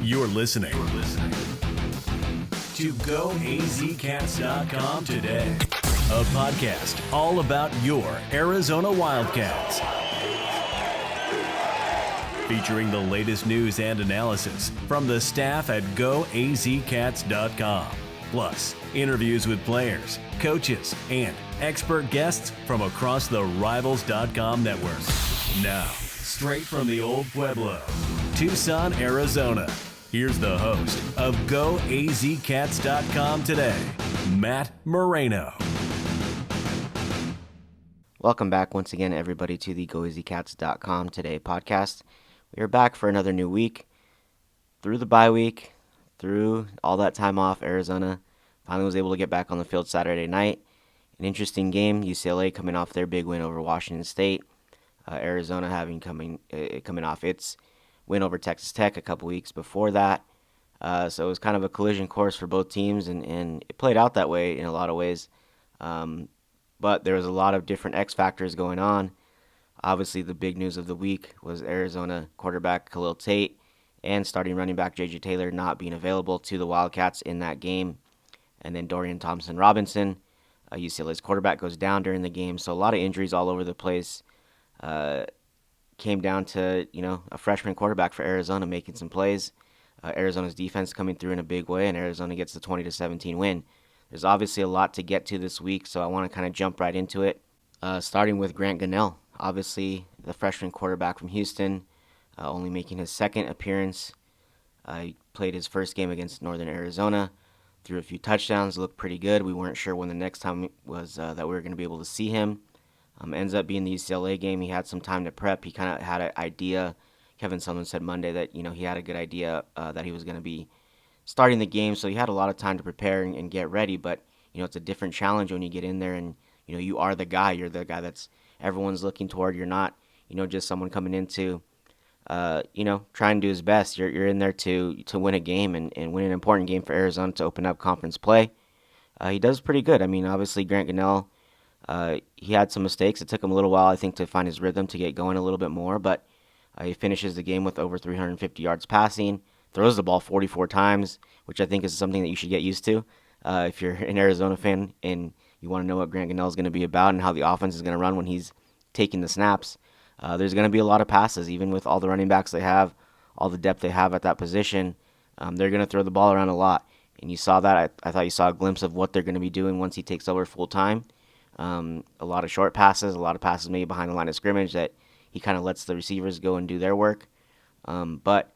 You're listening to GOAZCATS.com today, a podcast all about your Arizona Wildcats. Featuring the latest news and analysis from the staff at GOAZCATS.com. Plus, interviews with players, coaches, and expert guests from across the Rivals.com network. Now, straight from the old Pueblo, Tucson, Arizona, here's the host of GOAZCATS.com today, Matt Moreno. Welcome back once again, everybody, to the GOAZCATS.com today podcast. We are back for another new week. Through the bye week, through all that time off, Arizona finally was able to get back on the field Saturday night. An interesting game, UCLA coming off their big win over Washington State. Arizona coming off its win over Texas Tech a couple weeks before that. So it was kind of a collision course for both teams, and it played out that way in a lot of ways. But there was a lot of different X factors going on. Obviously, the big news of the week was Arizona quarterback Khalil Tate and starting running back J.J. Taylor not being available to the Wildcats in that game. And then Dorian Thompson-Robinson, UCLA's quarterback, goes down during the game. So a lot of injuries all over the place. Came down to, a freshman quarterback for Arizona making some plays. Arizona's defense coming through in a big way, and Arizona gets the 20-17 win. There's obviously a lot to get to this week, so I want to kind of jump right into it. Starting with Grant Gunnell, obviously the freshman quarterback from Houston, only making his second appearance. He played his first game against Northern Arizona, threw a few touchdowns, looked pretty good. We weren't sure when the next time was that we were going to be able to see him. Ends up being the UCLA game. He had some time to prep. He kind of had an idea. Kevin Sumlin said Monday that, he had a good idea that he was going to be starting the game, so he had a lot of time to prepare and get ready. But, it's a different challenge when you get in there and, you are the guy. You're the guy that's everyone's looking toward. You're not, just someone coming into, trying to do his best. You're in there to win a game and win an important game for Arizona to open up conference play. He does pretty good. I mean, obviously, Grant Gunnell, he had some mistakes. It took him a little while, I think, to find his rhythm to get going a little bit more, but he finishes the game with over 350 yards passing, throws the ball 44 times, which I think is something that you should get used to if you're an Arizona fan and you want to know what Grant Gunnell is going to be about and how the offense is going to run when he's taking the snaps. There's going to be a lot of passes, even with all the running backs they have, all the depth they have at that position. They're going to throw the ball around a lot, and you saw that. I thought you saw a glimpse of what they're going to be doing once he takes over full time. A lot of short passes, a lot of passes made behind the line of scrimmage that he kind of lets the receivers go and do their work. But,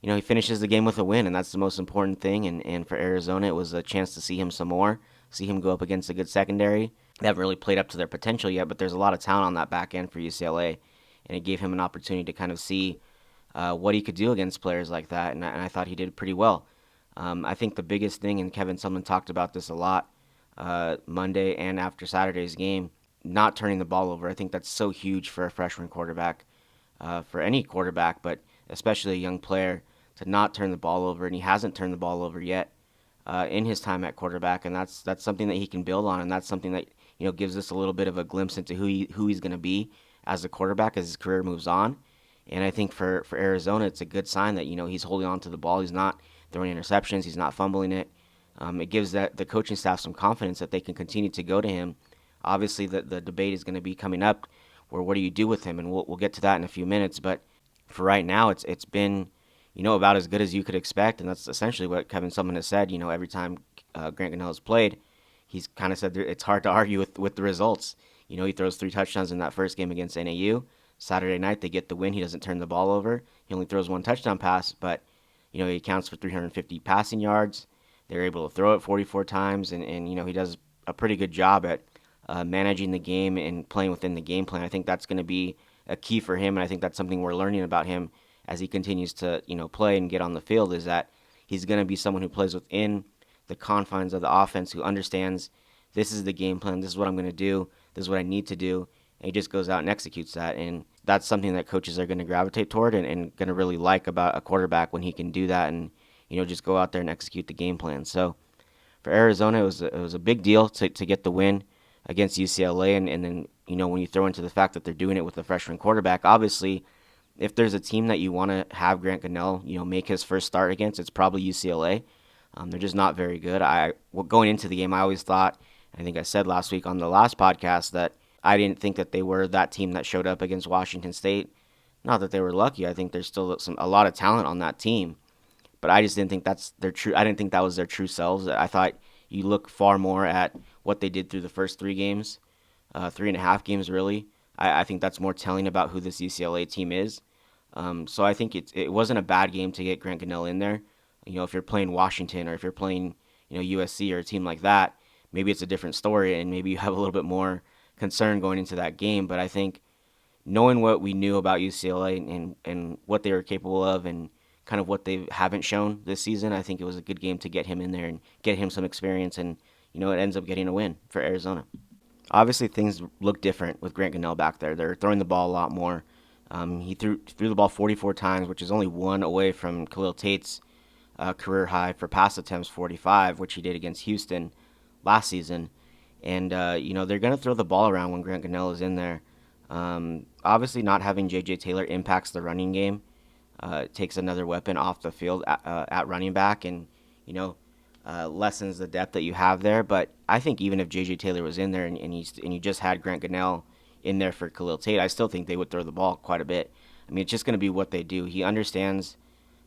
he finishes the game with a win, and that's the most important thing. And for Arizona, it was a chance to see him some more, see him go up against a good secondary. They haven't really played up to their potential yet, but there's a lot of talent on that back end for UCLA, and it gave him an opportunity to kind of see what he could do against players like that, and I thought he did pretty well. I think the biggest thing, and Kevin Sumlin talked about this a lot, Monday and after Saturday's game, not turning the ball over. I think that's so huge for a freshman quarterback, for any quarterback, but especially a young player, to not turn the ball over, and he hasn't turned the ball over yet in his time at quarterback, and that's something that he can build on, and that's something that gives us a little bit of a glimpse into who he's going to be as a quarterback as his career moves on. And I think for Arizona, it's a good sign that he's holding on to the ball. He's not throwing interceptions. He's not fumbling it. It gives the coaching staff some confidence that they can continue to go to him. Obviously, the debate is going to be coming up where what do you do with him, and we'll get to that in a few minutes. But for right now, it's been about as good as you could expect, and that's essentially what Kevin Sumlin has said. Every time Grant Gunnell has played, he's kind of said it's hard to argue with the results. He throws 3 touchdowns in that first game against NAU. Saturday night, they get the win. He doesn't turn the ball over. He only throws 1 touchdown pass, but he accounts for 350 passing yards. They're able to throw it 44 times, and he does a pretty good job at managing the game and playing within the game plan. I think that's going to be a key for him, and I think that's something we're learning about him as he continues to play and get on the field, is that he's going to be someone who plays within the confines of the offense, who understands this is the game plan, this is what I'm going to do, this is what I need to do, and he just goes out and executes that. And that's something that coaches are going to gravitate toward and going to really like about a quarterback, when he can do that and just go out there and execute the game plan. So for Arizona, it was a big deal to get the win against UCLA, and then when you throw into the fact that they're doing it with a freshman quarterback, obviously if there's a team that you want to have Grant Gunnell, make his first start against, it's probably UCLA. They're just not very good. Going into the game, I always thought, I think I said last week on the last podcast, that I didn't think that they were that team that showed up against Washington State. Not that they were lucky. I think there's still a lot of talent on that team, but I just didn't think that's their true. I didn't think that was their true selves. I thought you look far more at what they did through the first 3 games, 3.5 games really. I think that's more telling about who this UCLA team is. So I think it wasn't a bad game to get Grant Gunnell in there. If you're playing Washington or if you're playing USC or a team like that, maybe it's a different story and maybe you have a little bit more concern going into that game. But I think knowing what we knew about UCLA and what they were capable of and kind of what they haven't shown this season, I think it was a good game to get him in there and get him some experience, and it ends up getting a win for Arizona. Obviously, things look different with Grant Gunnell back there. They're throwing the ball a lot more. He threw the ball 44 times, which is only one away from Khalil Tate's career high for pass attempts, 45, which he did against Houston last season. And, they're going to throw the ball around when Grant Gunnell is in there. Obviously, not having J.J. Taylor impacts the running game. It takes another weapon off the field at running back and, lessens the depth that you have there. But I think even if J.J. Taylor was in there and you just had Grant Gunnell in there for Khalil Tate, I still think they would throw the ball quite a bit. I mean, it's just going to be what they do. He understands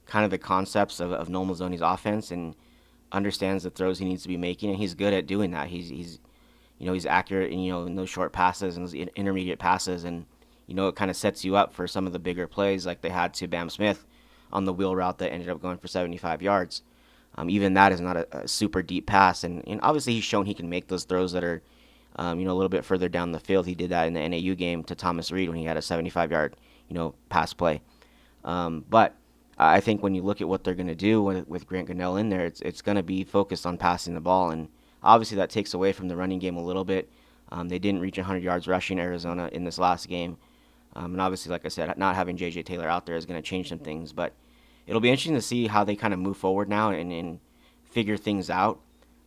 kind of the concepts of Noel Mazzoni's offense and understands the throws he needs to be making, and he's good at doing that. He's accurate in those short passes and those intermediate passes, and it kind of sets you up for some of the bigger plays like they had to Bam Smith on the wheel route that ended up going for 75 yards. Even that is not a super deep pass, and obviously he's shown he can make those throws that are a little bit further down the field. He did that in the NAU game to Thomas Reed when he had a 75-yard pass play. But I think when you look at what they're going to do with Grant Gunnell in there, it's going to be focused on passing the ball, and obviously that takes away from the running game a little bit. They didn't reach 100 yards rushing Arizona in this last game, and obviously, like I said, not having J.J. Taylor out there is going to change some things, but it'll be interesting to see how they kind of move forward now and figure things out.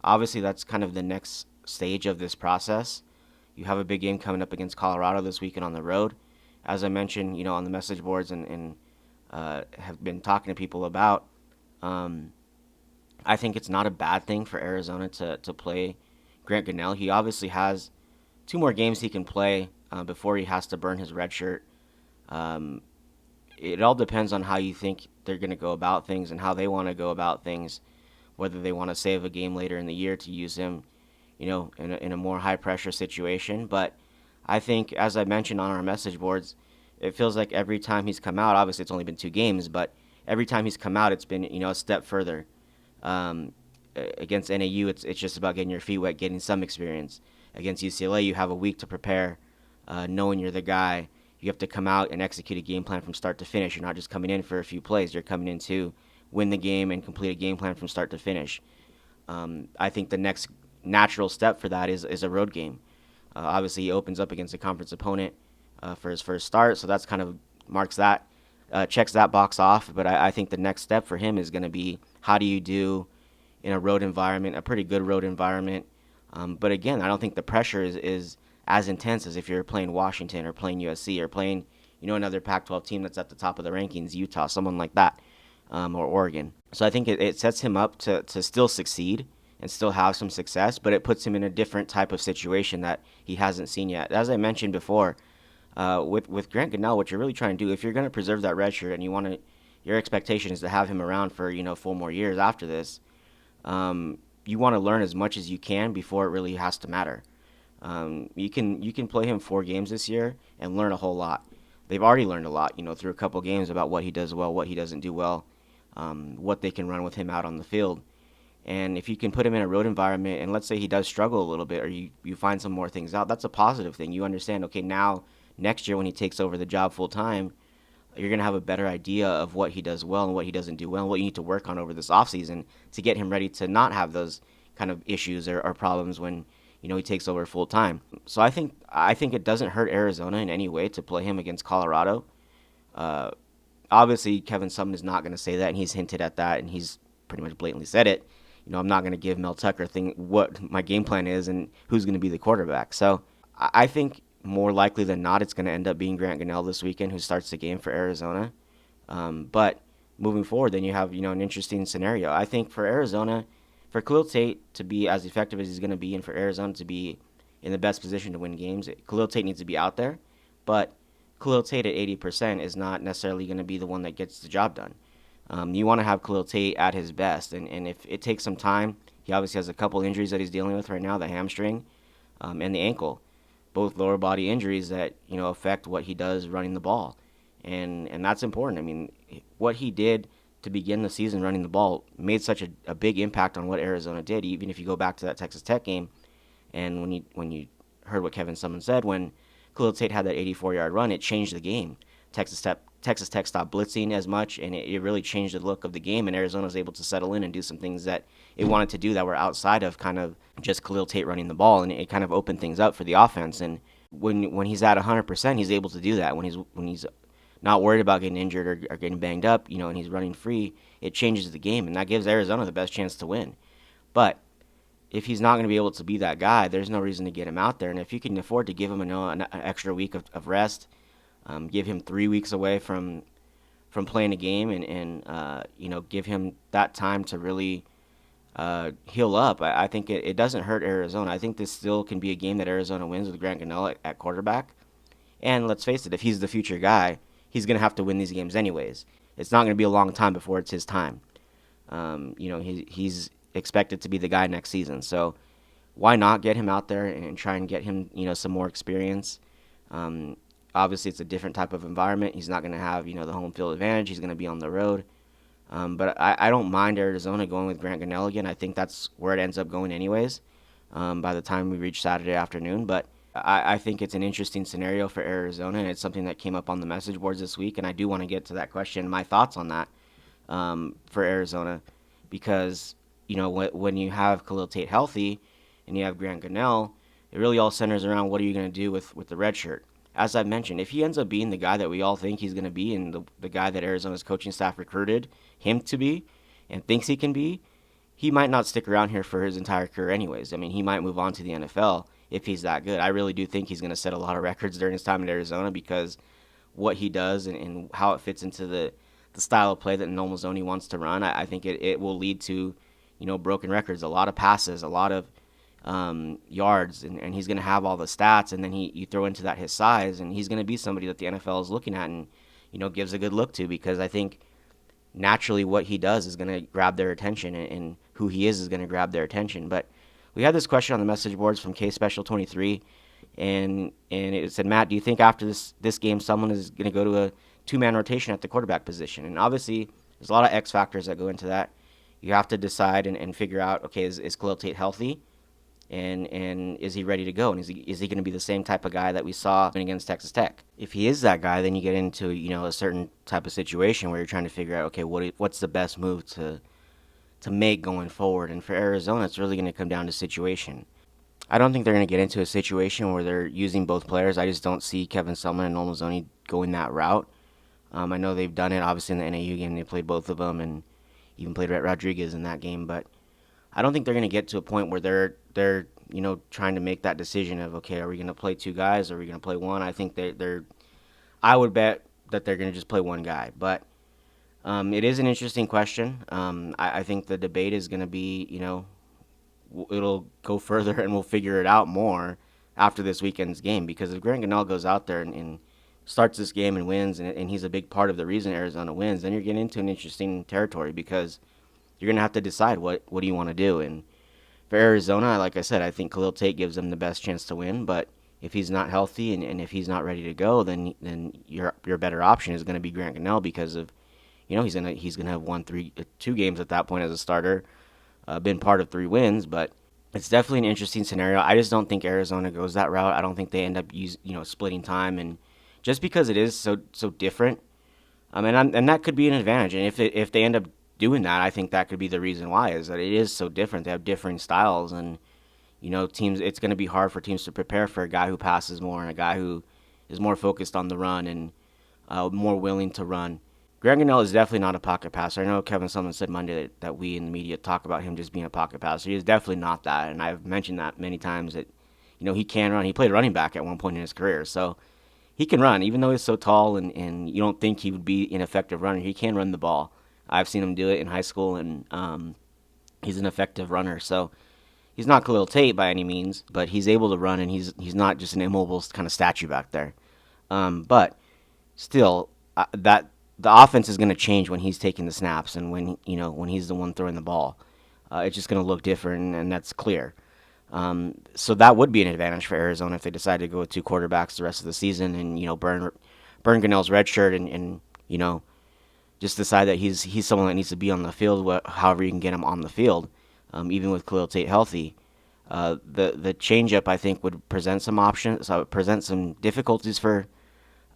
Obviously, that's kind of the next stage of this process. You have a big game coming up against Colorado this weekend on the road. As I mentioned, on the message boards and have been talking to people about, I think it's not a bad thing for Arizona to play Grant Gunnell. He obviously has 2 more games he can play before he has to burn his red shirt. It all depends on how you think they're going to go about things and how they want to go about things, whether they want to save a game later in the year to use him, in a more high-pressure situation. But I think, as I mentioned on our message boards, it feels like every time he's come out, obviously it's only been 2 games, but every time he's come out, it's been, a step further. Against NAU, it's just about getting your feet wet, getting some experience. Against UCLA, you have a week to prepare, knowing you're the guy. You have to come out and execute a game plan from start to finish. You're not just coming in for a few plays. You're coming in to win the game and complete a game plan from start to finish. I think the next natural step for that is a road game. Obviously, he opens up against a conference opponent for his first start, so that's kind of checks that box off. But I think the next step for him is going to be, how do you do in a road environment, a pretty good road environment. But again, I don't think the pressure is as intense as if you're playing Washington or playing USC or playing, another Pac-12 team that's at the top of the rankings, Utah, someone like that, or Oregon. So I think it sets him up to still succeed and still have some success, but it puts him in a different type of situation that he hasn't seen yet. As I mentioned before, with Grant Gunnell, what you're really trying to do, if you're going to preserve that red shirt and your expectation is to have him around for 4 more years after this, you want to learn as much as you can before it really has to matter. You can play him 4 games this year and learn a whole lot. They've already learned a lot, through a couple games about what he does well, what he doesn't do well, what they can run with him out on the field. And if you can put him in a road environment, and let's say he does struggle a little bit, or you find some more things out, that's a positive thing. You understand, okay, now next year when he takes over the job full time, you're going to have a better idea of what he does well and what he doesn't do well, and what you need to work on over this offseason to get him ready to not have those kind of issues or problems when he takes over full time. So I think it doesn't hurt Arizona in any way to play him against Colorado. Obviously, Kevin Sumlin is not going to say that, and he's hinted at that, and he's pretty much blatantly said it. I'm not going to give Mel Tucker what my game plan is and who's going to be the quarterback. So I think more likely than not, it's going to end up being Grant Gunnell this weekend who starts the game for Arizona. But moving forward, then you have, an interesting scenario. I think for Arizona, for Khalil Tate to be as effective as he's going to be and for Arizona to be in the best position to win games, Khalil Tate needs to be out there. But Khalil Tate at 80% is not necessarily going to be the one that gets the job done. You want to have Khalil Tate at his best. And if it takes some time, he obviously has a couple injuries that he's dealing with right now, the hamstring and the ankle. Both lower body injuries that, affect what he does running the ball. And that's important. I mean, what he did to begin the season running the ball made such a big impact on what Arizona did. Even if you go back to that Texas Tech game, and when you heard what Kevin Sumlin said, when Khalil Tate had that 84-yard run, it changed the game. Texas Tech stopped blitzing as much, and it really changed the look of the game, and Arizona was able to settle in and do some things that it wanted to do that were outside of kind of just Khalil Tate running the ball, and it kind of opened things up for the offense. And when he's at 100%, he's able to do that. When he's not worried about getting injured or getting banged up, and he's running free, it changes the game, and that gives Arizona the best chance to win. But if he's not going to be able to be that guy, there's no reason to get him out there. And if you can afford to give him an extra week of rest, give him 3 weeks away from playing a game, and give him that time to really heal up, I think it doesn't hurt Arizona. I think this still can be a game that Arizona wins with Grant Gunnell at quarterback. And let's face it, if he's the future guy, he's going to have to win these games anyways. It's not going to be a long time before it's his time. He's expected to be the guy next season. So why not get him out there and try and get him, some more experience? Obviously, it's a different type of environment. He's not going to have, the home field advantage. He's going to be on the road. But I don't mind Arizona going with Grant Gunnell again. I think that's where it ends up going anyways by the time we reach Saturday afternoon. But I think it's an interesting scenario for Arizona, and it's something that came up on the message boards this week, and I do want to get to that question, my thoughts on that for Arizona, because, when you have Khalil Tate healthy and you have Grant Gunnell, it really all centers around what are you going to do with the red shirt. As I mentioned, if he ends up being the guy that we all think he's going to be and the guy that Arizona's coaching staff recruited him to be and thinks he can be, he might not stick around here for his entire career anyways. I mean, he might move on to the NFL if he's that good. I really do think he's going to set a lot of records during his time in Arizona because what he does and how it fits into the style of play that Noel Mazzoni wants to run, I think it will lead to, broken records, a lot of passes, a lot of yards, and he's going to have all the stats, and then you throw into that his size, and he's going to be somebody that the NFL is looking at and, gives a good look to, because I think naturally what he does is going to grab their attention, and who he is going to grab their attention. But we had this question on the message boards from K Special 23, and it said, Matt, do you think after this game someone is going to go to a two-man rotation at the quarterback position? And obviously there's a lot of X factors that go into that. You have to decide and figure out, okay, is Khalil Tate healthy? And is he ready to go? And is he going to be the same type of guy that we saw against Texas Tech? If he is that guy, then you get into a certain type of situation where you're trying to figure out, okay, what's the best move to make going forward? And for Arizona, it's really going to come down to situation. I don't think they're going to get into a situation where they're using both players. I just don't see Kevin Sumlin and Noel Mazzoni going that route. I know they've done it, obviously, in the NAU game. They played both of them and even played Rodriguez in that game, but I don't think they're going to get to a point where they're trying to make that decision of, okay, are we going to play two guys or are we going to play one? I think I would bet that they're going to just play one guy. But it is an interesting question. I think the debate is going to be, it'll go further and we'll figure it out more after this weekend's game, because if Grant Gunnell goes out there and starts this game and wins, and he's a big part of the reason Arizona wins, then you're getting into an interesting territory, because you're going to have to decide what do you want to do. And for Arizona, like I said, I think Khalil Tate gives them the best chance to win. But if he's not healthy and if he's not ready to go, then your better option is going to be Grant Gunnell, because of he's gonna have won 2 games at that point as a starter, been part of 3 wins. But it's definitely an interesting scenario. I just don't think Arizona goes that route. I don't think they end up splitting time, and just because it is so different, and that could be an advantage. And if they end up doing that, I think that could be the reason why, is that it is so different. They have differing styles, and teams, it's going to be hard for teams to prepare for a guy who passes more and a guy who is more focused on the run and more willing to run. Grant Gunnell is definitely not a pocket passer. I know Kevin Sumlin said Monday that we in the media talk about him just being a pocket passer. He is definitely not that, and I've mentioned that many times, that he can run. He played running back at one point in his career, so he can run. Even though he's so tall and you don't think he would be an effective runner, he can run the ball. I've seen him do it in high school, and he's an effective runner. So he's not Khalil Tate by any means, but he's able to run, and he's not just an immobile kind of statue back there. But still, that the offense is going to change when he's taking the snaps and when he's the one throwing the ball. It's just going to look different, and that's clear. So that would be an advantage for Arizona if they decide to go with two quarterbacks the rest of the season, and burn Gunnell's red shirt, and just decide that he's someone that needs to be on the field. However you can get him on the field, even with Khalil Tate healthy. The changeup, I think, would present some options, present some difficulties for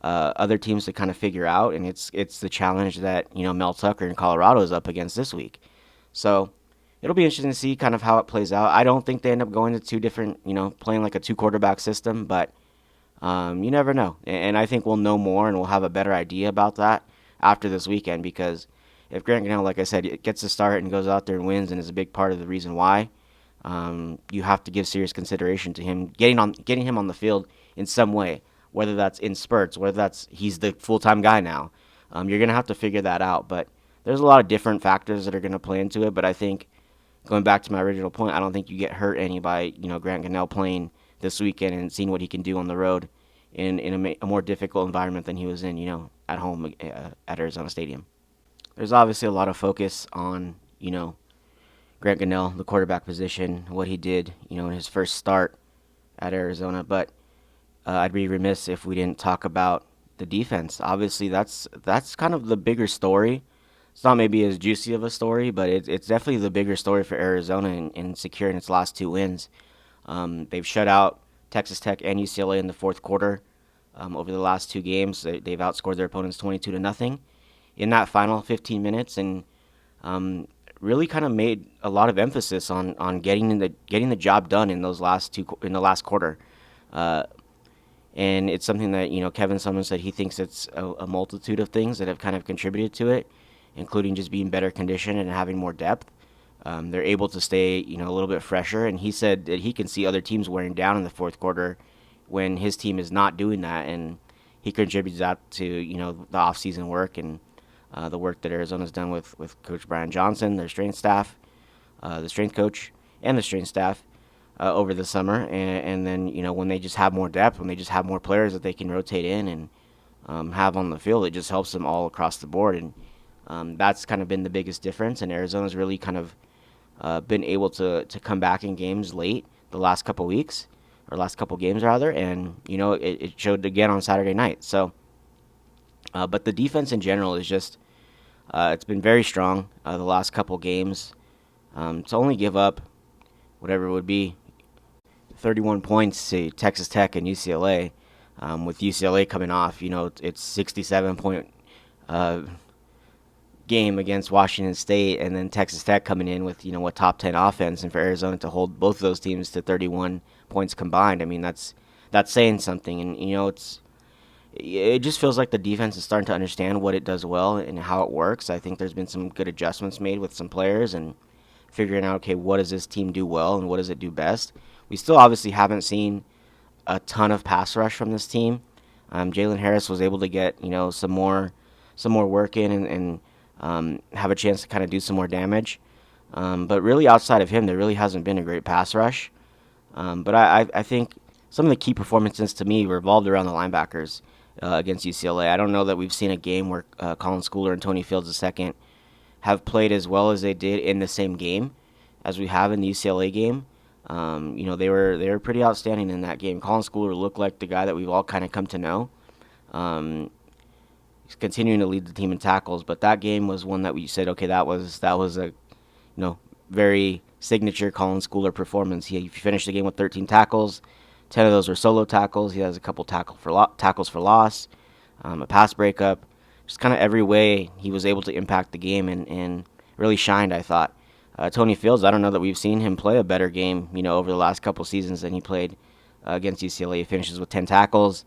other teams to kind of figure out, and it's the challenge that Mel Tucker in Colorado is up against this week. So it'll be interesting to see kind of how it plays out. I don't think they end up going to two different, playing like a two quarterback system, but you never know. And I think we'll know more and we'll have a better idea about that after this weekend, because if Grant Gunnell, like I said, gets to start and goes out there and wins and is a big part of the reason why, you have to give serious consideration to him getting him on the field in some way, whether that's in spurts, whether that's he's the full-time guy now. You're going to have to figure that out, but there's a lot of different factors that are going to play into it. But I think, going back to my original point, I don't think you get hurt any by Grant Gunnell playing this weekend and seeing what he can do on the road in a more difficult environment than he was in, at home at Arizona Stadium. There's obviously a lot of focus on, Grant Gunnell, the quarterback position, what he did, in his first start at Arizona. But I'd be remiss if we didn't talk about the defense. Obviously, that's kind of the bigger story. It's not maybe as juicy of a story, but it's definitely the bigger story for Arizona in securing its last two wins. They've shut out Texas Tech and UCLA in the fourth quarter. Over the last two games, they've outscored their opponents 22-0 in that final 15 minutes, and really kind of made a lot of emphasis on getting the job done in the last quarter. And it's something that Kevin Sumlin said he thinks it's a multitude of things that have kind of contributed to it, including just being better conditioned and having more depth. They're able to stay a little bit fresher, and he said that he can see other teams wearing down in the fourth quarter when his team is not doing that, and he contributes that to the off-season work and the work that Arizona's done with Coach Brian Johnson, their strength staff, the strength coach, and the strength staff over the summer. And then when they just have more depth, when they just have more players that they can rotate in and have on the field, it just helps them all across the board. And that's kind of been the biggest difference. And Arizona's really kind of been able to come back in games late the last couple weeks, or last couple games rather, and it showed again on Saturday night. So, but the defense in general is just it's been very strong the last couple games. To only give up whatever it would be 31 points to Texas Tech and UCLA, with UCLA coming off, it's 67-point game against Washington State, and then Texas Tech coming in with a top 10 offense, and for Arizona to hold both of those teams to 31 points combined, I mean that's saying something. And it just feels like the defense is starting to understand what it does well and how it works. I think there's been some good adjustments made with some players and figuring out, okay, what does this team do well and what does it do best. We still obviously haven't seen a ton of pass rush from this team. Jalen Harris was able to get some more work in and have a chance to kind of do some more damage. But really outside of him, there really hasn't been a great pass rush. But I think some of the key performances to me revolved around the linebackers against UCLA. I don't know that we've seen a game where Colin Schooler and Tony Fields II have played as well as they did in the same game as we have in the UCLA game. They were pretty outstanding in that game. Colin Schooler looked like the guy that we've all kind of come to know. He's continuing to lead the team in tackles, but that game was one that we said, okay, that was a very signature Colin Schooler performance. He finished the game with 13 tackles. 10 of those were solo tackles. He has a couple tackles for loss, a pass breakup. Just kind of every way he was able to impact the game and really shined, I thought. Tony Fields, I don't know that we've seen him play a better game, over the last couple seasons than he played against UCLA. He finishes with 10 tackles,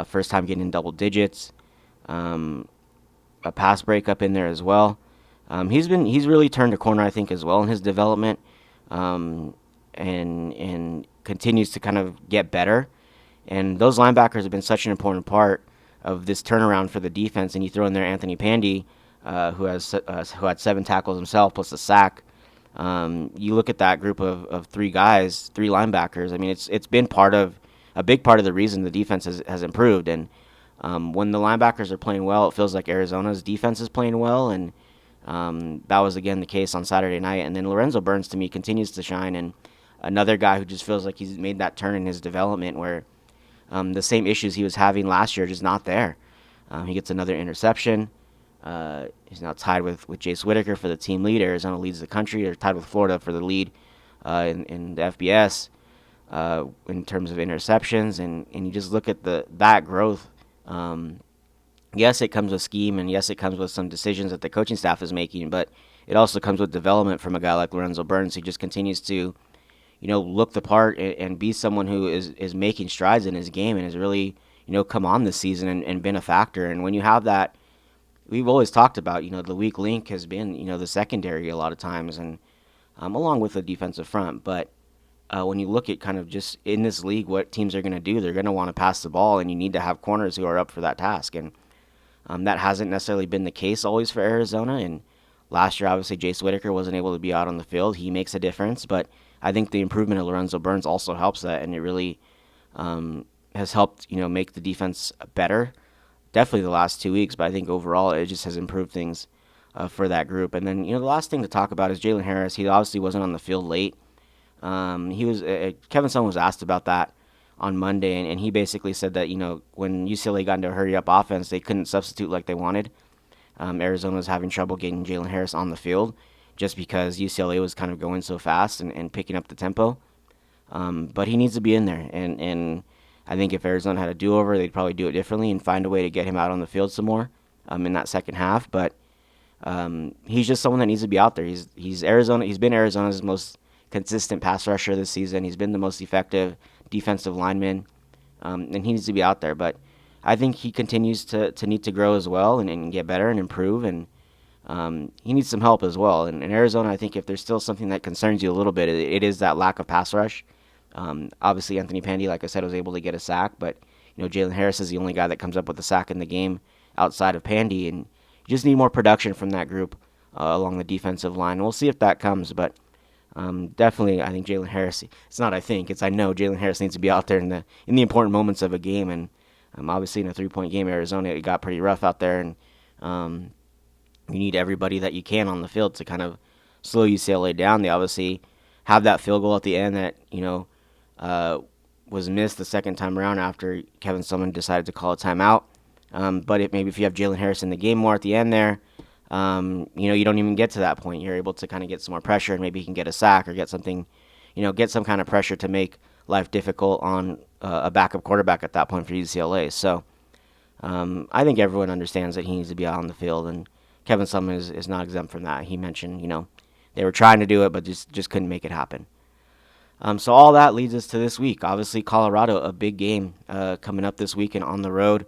first time getting in double digits, a pass breakup in there as well. He's really turned a corner, I think, as well in his development. And continues to kind of get better. And those linebackers have been such an important part of this turnaround for the defense. And you throw in there Anthony Pandy, who had 7 tackles himself plus a sack. You look at that group of 3 guys, 3 linebackers. I mean, it's been a big part of the reason the defense has improved. And when the linebackers are playing well, it feels like Arizona's defense is playing well. And that was, again, the case on Saturday night. And then Lorenzo Burns, to me, continues to shine. And another guy who just feels like he's made that turn in his development where the same issues he was having last year are just not there. He gets another interception. He's now tied with Jace Whitaker for the team lead. Arizona leads the country. They're tied with Florida for the lead in the FBS in terms of interceptions. And you just look at that growth. Yes, it comes with scheme, and yes, it comes with some decisions that the coaching staff is making, but it also comes with development from a guy like Lorenzo Burns, who just continues to, look the part and be someone who is making strides in his game and has really, come on this season and been a factor. And when you have that, we've always talked about, the weak link has been, the secondary a lot of times, and along with the defensive front. But when you look at kind of just in this league what teams are going to do, they're going to want to pass the ball, and you need to have corners who are up for that task. And that hasn't necessarily been the case always for Arizona. And last year, obviously, Jace Whitaker wasn't able to be out on the field. He makes a difference, but I think the improvement of Lorenzo Burns also helps that, and it really has helped, make the defense better. Definitely the last 2 weeks, but I think overall it just has improved things for that group. And then, the last thing to talk about is Jalen Harris. He obviously wasn't on the field late. Kevin Sumlin was asked about that on Monday, and he basically said that, when UCLA got into a hurry-up offense, they couldn't substitute like they wanted. Arizona was having trouble getting Jalen Harris on the field just because UCLA was kind of going so fast and picking up the tempo. But he needs to be in there, and I think if Arizona had a do-over, they'd probably do it differently and find a way to get him out on the field some more in that second half. But he's just someone that needs to be out there. He's been Arizona's most consistent pass rusher this season. He's been the most effective defensive lineman, and he needs to be out there. But I think he continues to need to grow as well and get better and improve, and he needs some help as well. And in Arizona, I think if there's still something that concerns you a little bit, it is that lack of pass rush. Obviously, Anthony Pandy, like I said, was able to get a sack, but Jalen Harris is the only guy that comes up with a sack in the game outside of Pandy, and you just need more production from that group along the defensive line. We'll see if that comes, but definitely, I think Jalen Harris. I know Jalen Harris needs to be out there in the important moments of a game, and obviously in a 3-point game, Arizona, it got pretty rough out there, and you need everybody that you can on the field to kind of slow UCLA down. They obviously have that field goal at the end that was missed the second time around after Kevin Sumlin decided to call a timeout. But maybe if you have Jalen Harris in the game more at the end there, you don't even get to that point. You're able to kind of get some more pressure, and maybe you can get a sack or get something, get some kind of pressure to make life difficult on a backup quarterback at that point for UCLA. So I think everyone understands that he needs to be out on the field, and Kevin Sumlin is not exempt from that. He mentioned, they were trying to do it, but just couldn't make it happen. So all that leads us to this week. Obviously, Colorado, a big game coming up this weekend on the road.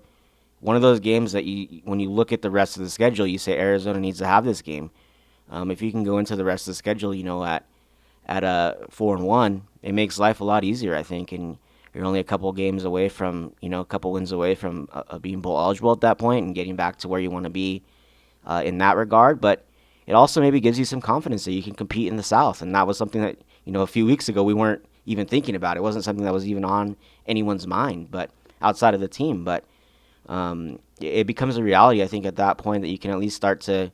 One of those games that when you look at the rest of the schedule, you say Arizona needs to have this game. If you can go into the rest of the schedule, at 4-1, it makes life a lot easier, I think. And you're only a couple games away from, a couple wins away from being bowl eligible at that point and getting back to where you want to be in that regard. But it also maybe gives you some confidence that you can compete in the South. And that was something that, a few weeks ago we weren't even thinking about. It wasn't something that was even on anyone's mind, but outside of the team. But it becomes a reality, I think, at that point that you can at least start to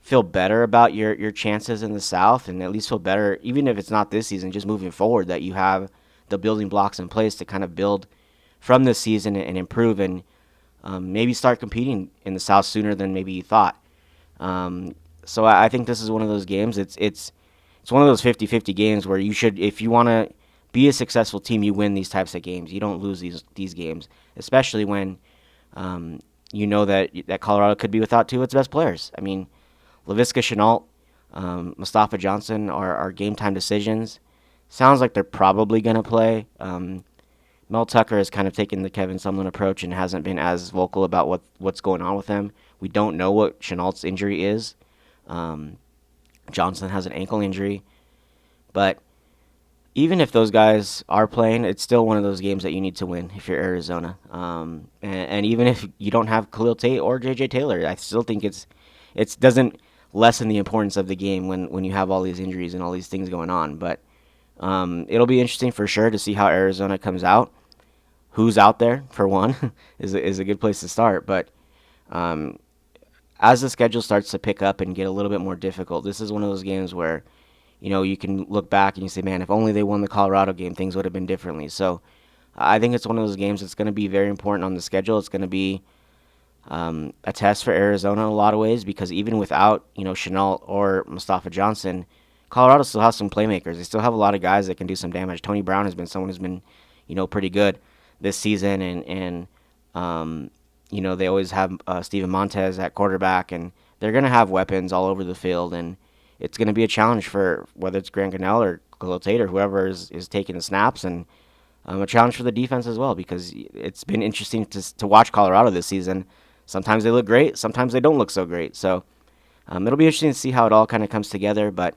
feel better about your chances in the South, and at least feel better, even if it's not this season, just moving forward, that you have the building blocks in place to kind of build from this season and improve and maybe start competing in the South sooner than maybe you thought. So I think this is one of those games. It's one of those 50-50 games where you should, if you want to be a successful team, you win these types of games. You don't lose these games, especially when that Colorado could be without 2 of its best players. I mean, Laviska Shenault, Mustafa Johnson are game time decisions. Sounds like they're probably going to play. Mel Tucker has kind of taken the Kevin Sumlin approach and hasn't been as vocal about what's going on with him. We don't know what Chenault's injury is. Johnson has an ankle injury. But even if those guys are playing, it's still one of those games that you need to win if you're Arizona. And even if you don't have Khalil Tate or J.J. Taylor, I still think it doesn't lessen the importance of the game when you have all these injuries and all these things going on. But it'll be interesting for sure to see how Arizona comes out. Who's out there, for one, is a good place to start. But as the schedule starts to pick up and get a little bit more difficult, this is one of those games where, you can look back and you say, man, if only they won the Colorado game, things would have been differently. So I think it's one of those games that's going to be very important on the schedule. It's going to be a test for Arizona in a lot of ways, because even without, Chenault or Mustafa Johnson, Colorado still has some playmakers. They still have a lot of guys that can do some damage. Tony Brown has been someone who's been, pretty good this season, and they always have Steven Montez at quarterback, and they're going to have weapons all over the field, and it's going to be a challenge for whether it's Grant Gunnell or Khalil Tate or whoever is taking the snaps, and a challenge for the defense as well, because it's been interesting to watch Colorado this season. Sometimes they look great, sometimes they don't look so great. So it'll be interesting to see how it all kind of comes together, but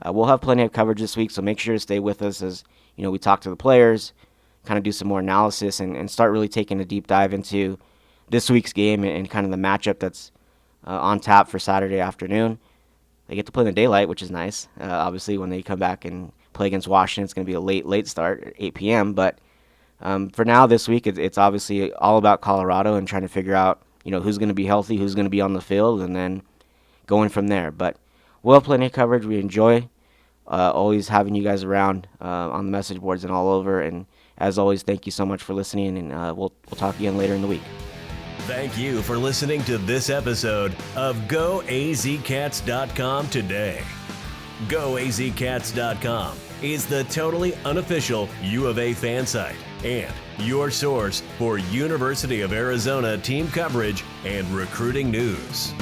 we'll have plenty of coverage this week, so make sure to stay with us as we talk to the players, kind of do some more analysis, and start really taking a deep dive into this week's game and kind of the matchup that's on tap for Saturday afternoon. They get to play in the daylight, which is nice. Obviously, when they come back and play against Washington, it's going to be a late start at 8 p.m. But for now, this week, it's obviously all about Colorado and trying to figure out, who's going to be healthy, who's going to be on the field, and then going from there. But we'll have plenty of coverage. We enjoy always having you guys around on the message boards and all over. And as always, thank you so much for listening, and we'll talk again later in the week. Thank you for listening to this episode of GOAZCATS.com today. GOAZCATS.com is the totally unofficial U of A fan site and your source for University of Arizona team coverage and recruiting news.